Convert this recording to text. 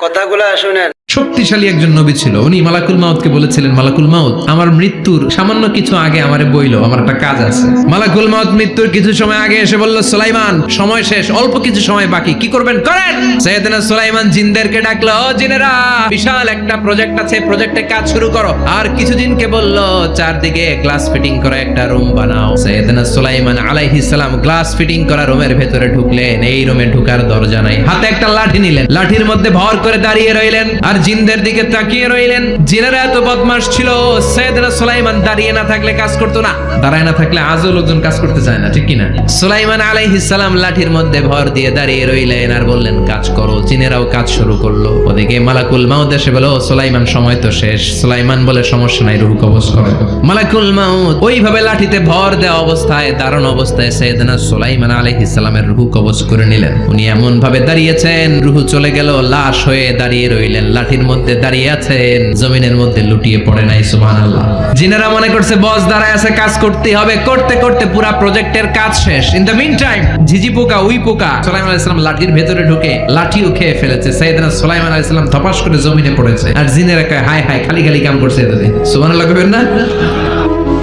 কথাগুলো শুনেন। শক্তিশালী একজন নবী ছিল, উনি মালাকুল মাউতকে বলেছিলেন, মালাকুল মাউত আমার মৃত্যুর সামান্য কিছু আগে আমারে বইলো, আমার একটা কাজ আছে। মালাকুল মাউত মৃত্যুর কিছু সময় আগে এসে বলল, সুলাইমান সময় শেষ, অল্প কিছু সময় বাকি, কি করবেন করেন। সাইয়েদনা সুলাইমান জিনদেরকে ডাকলো, ও জিনেরা, বিশাল একটা প্রজেক্ট আছে, প্রজেক্টে কাজ শুরু করো। আর কিছু জিনকে বলল, চারদিকে গ্লাস ফিটিং করা একটা রুম বানাও। সাইয়েদনা সুলাইমান আলাইহিস সালাম গ্লাস ফিটিং করা রুমের ভেতরে ঢুকলেন। এই রুমে ঢুকার দরজা নাই, হাতে একটা লাঠি নিলেন, লাঠির মধ্যে ভর করে দাঁড়িয়ে রইলেন আর জিনদের দিকে তাকিয়ে রইলেন। জিনেরা এত বদমাশ ছিল, সাইয়েদনা সুলাইমান দাঁড়িয়ে না থাকলে কাজ করতো না, দাঁড়ায় না থাকলে আজও লোকজন কাজ করতে চায় না, ঠিক কিনা? সুলাইমান আলাইহিস সালাম লাঠির মধ্যে ভর দিয়ে দাঁড়িয়ে রইলেন আর বললেন, কাজ করো। জিনেরাও কাজ শুরু করলো। ওদিকে মালাকুল মাউত এসে বলল, সুলাইমান সময় তো শেষ। সুলাইমান বলে, সমস্যা নাই, রূহ কবজ করো। মালাকুল মাউত ওইভাবে লাঠিতে ভর দেওয়া অবস্থায়, দাঁড়ানো অবস্থায় সাইয়েদনা সুলাইমান আলাইহিস সালামের রূহ কবজ করে নিলেন। উনি এমন ভাবে দাঁড়িয়েছেন, রূহ চলে গেল, লাশ হয়ে দাঁড়িয়ে রইলেন। লাঠির মধ্যে দাঁড়িয়ে আছেন, জমিনের মধ্যে লুটিয়ে পড়ে নাই। সুবহানাল্লাহ। জিনেরা মনে করছে বস দাঁড়ায় আছে, কাজ করতে হবে। করতে করতে পুরা প্রজেক্টের কাজ শেষ। ইন দ্য মিন টাইম ঝিঝি পোকা, উই পোকা সুলাইমান আলাইহিস সালাম লাঠির ভেতরে ঢুকে লাঠিও খেয়ে ফেলেছে। সাইয়েদনা সুলাইমান আলাইহিস সালাম ধপাস করে জমিনে পড়েছে। আর জিনেরা কয়, হায় হায়, খালি খালি কাম করছে এতদিন। সুবহানাল্লাহ কইবেন না?